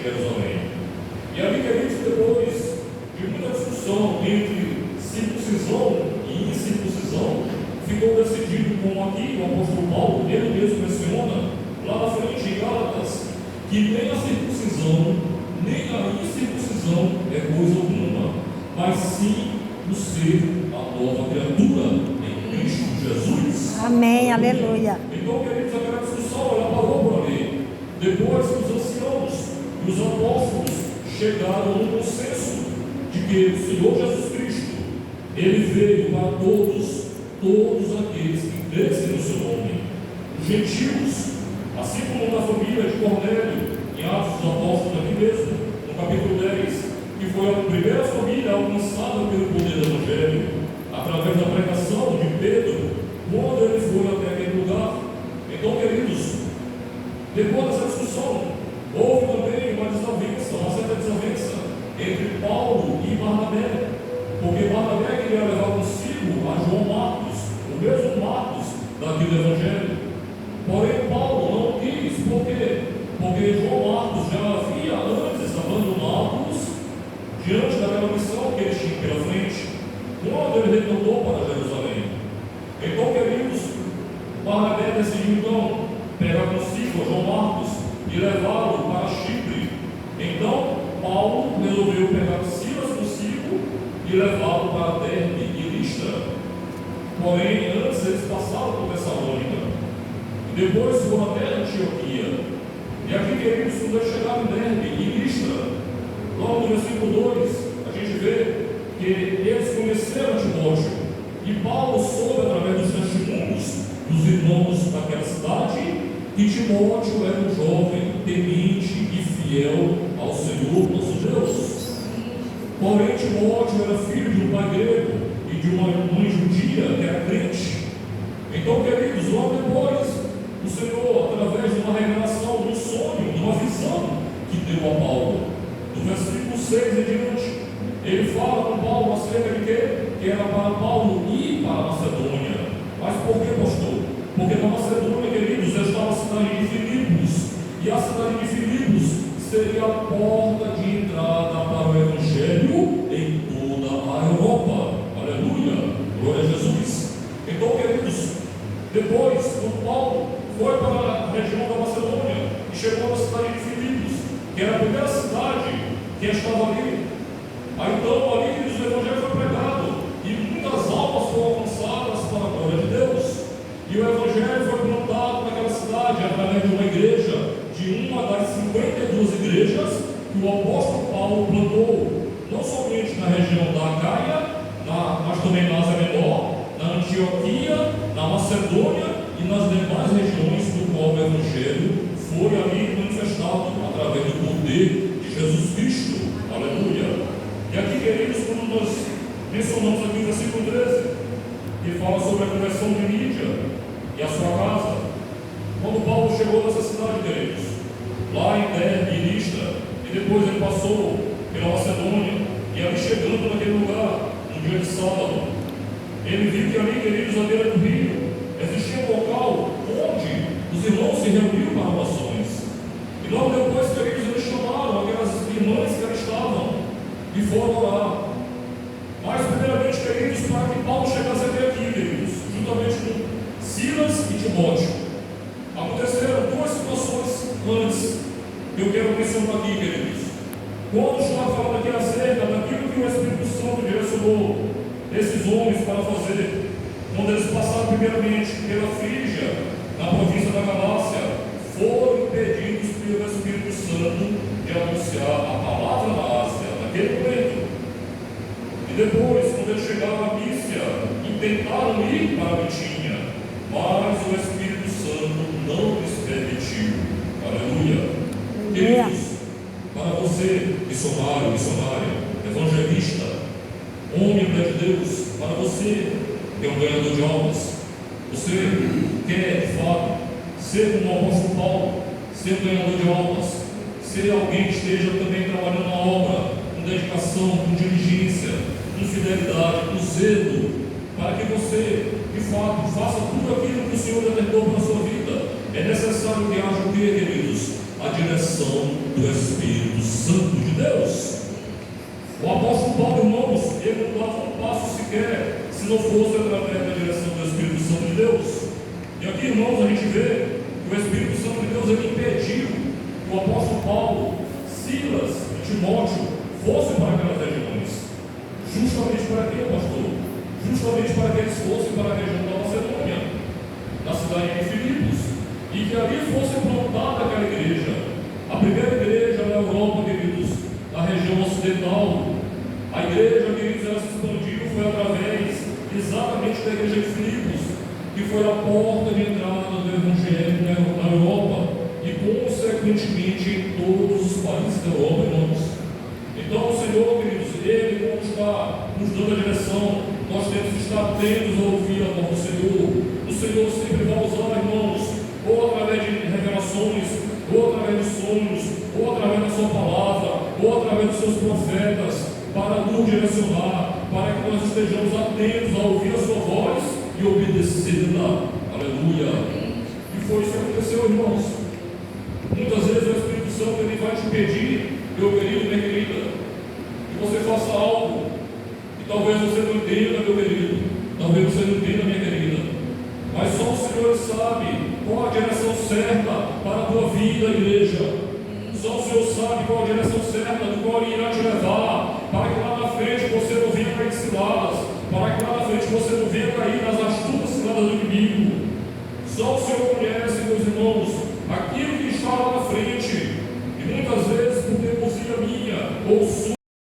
Jerusalém. E ali, queridos, depois de muita discussão entre circuncisão e incircuncisão, ficou decidido, como aqui o apóstolo Paulo, ele mesmo menciona, lá na frente em Gálatas, que nem a circuncisão, nem a incircuncisão é coisa alguma, mas sim o ser a nova criatura em Cristo Jesus. Amém, aleluia. Então, queridos, aquela discussão ela parou por ali. Depois que os anciãos e os apóstolos chegaram no consenso de que o Senhor Jesus Cristo, ele veio para todos aqueles que crescem no seu nome, os gentios, assim como na família de Cornélio, em Atos dos Apóstolos, aqui mesmo, no capítulo 10, que foi a primeira família alcançada pelo poder do Evangelho, através da pregação de Pedro, quando ele foi até aquele lugar. Então, queridos, depois dessa discussão, houve também uma desavença, uma certa desavença entre Paulo e Barnabé, porque Barnabé queria levar consigo a João Marcos, o mesmo Marcos daquele Evangelho. Porém, Paulo não quis, por quê? Porque João Marcos já havia antes abandonados diante daquela missão que ele tinha pela frente, quando ele retornou para Jerusalém. Então, queridos, Barnabé decidiu então pegar consigo João Marcos e levá-lo para Chipre. Então, Paulo resolveu pegar Silas consigo e levá-lo para Derbe e Listra. Porém, antes eles passaram por Tessalônica e depois foram até Antioquia. E aqui, queridos, quando eles chegaram em Derbe e Listra, logo no versículo 2, a gente vê que eles conheceram Timóteo, e Paulo soube através dos testemunhos dos irmãos daquela cidade que Timóteo era um jovem temente e fiel ao Senhor nosso Deus. Porém, Timóteo era filho de um pai grego e de uma mãe judia que era crente. Então, queridos, logo depois, o Senhor, através de uma revelação, de um sonho, de uma visão que deu a Paulo, do versículo 6 em diante, ele fala com Paulo acerca de quê? Que era para Paulo ir para a Macedônia. Mas por que, pastor? Porque na Macedônia, queridos, já estava a cidade de Filipos, e a cidade de Filipos seria a porta de entrada para o Evangelho em toda a Europa. Aleluia! Glória a Jesus! Então, queridos, depois, quando Paulo foi para a região da Macedônia e chegou na cidade de Filipos, que era a primeira cidade que estava ali, aí então ali, queridos, o Evangelho foi pregado e muitas almas foram alcançadas para a glória de Deus. E o Evangelho foi plantado naquela cidade através de uma igreja, de uma das 52 igrejas que o apóstolo Paulo plantou, não somente na região da Acaia, mas também na Ásia Menor, na Antioquia, na Macedônia e nas demais regiões do qual o Evangelho foi ali manifestado através do poder de Jesus Cristo. Aleluia! E aqui, queridos, quando nós mencionamos aqui o versículo 13, que fala sobre a conversão de Lídia e a sua casa, quando Paulo chegou nessa cidade, queridos, lá em Derbe e Listra, e depois ele passou pela Macedônia, e ali chegando naquele lugar, no dia de sábado, ele viu que ali, queridos, à beira do rio, existia um local onde os irmãos se reuniam para orações. E logo depois, queridos, eles chamaram aquelas irmãs que ali estavam e foram orar. Mas, primeiramente, queridos, para que Paulo chegasse até aqui, queridos, juntamente com Silas e Timóteo, aconteceram duas situações antes que eu quero mencionar aqui, queridos. Quando estava falando aqui acerca daquilo que o Espírito Santo direcionou esses homens para fazer, quando eles passaram primeiramente pela Frígia, na província da Galácia, foram impedidos pelo Espírito Santo de anunciar a palavra na Ásia, naquele momento. E depois, quando eles chegaram a Mísia, tentaram ir para a Bitínia, mas o Espírito Santo não lhes permitiu. Aleluia! Queridos, para você, missionário, missionária, evangelista, homem e mulher de Deus, para você que é um ganhador de almas, você quer, de fato, ser como o apóstolo Paulo, ser um ganhador de almas, ser alguém que esteja também trabalhando na obra, com dedicação, com diligência, com fidelidade, com zelo, para que você, de fato, faça tudo aquilo que o Senhor determinou para a sua vida. É necessário que haja o quê, queridos? a direção do Espírito Santo de Deus. O apóstolo Paulo, irmãos, ele não dava um passo sequer se não fosse através da direção do Espírito Santo de Deus. E aqui, irmãos, a gente vê que o Espírito Santo de Deus ele impediu que o apóstolo Paulo, Silas e Timóteo fossem para aquelas regiões. Justamente para quê, pastor? Justamente para que eles fossem para a região da Macedônia, na cidade de Filipos, e que ali fosse plantada aquela igreja, a primeira igreja na Europa, queridos, na região ocidental. A igreja, queridos, ela se expandiu, foi através exatamente da igreja de Filipos, que foi a porta de entrada do Evangelho na Europa e, consequentemente, em todos os países da Europa, irmãos. Então, o Senhor, queridos, Ele, quando está nos dando a direção, nós temos que estar atentos a ouvir a voz do Senhor. O Senhor sempre vai usar, irmãos, ou através de revelações, ou através de sonhos, ou através da sua palavra, ou através dos seus profetas, para nos direcionar, para que nós estejamos atentos a ouvir a sua voz e obedecê-la. Aleluia! E foi isso que aconteceu, irmãos. Muitas vezes o Espírito Santo ele vai te pedir, meu querido, minha querida, que você faça algo, e talvez você não entenda, meu querido, talvez você não entenda, minha querida, mas só o Senhor sabe qual a direção certa para a tua vida, igreja. Só o Senhor sabe qual a direção certa do qual Ele irá te levar, para que lá na frente você não venha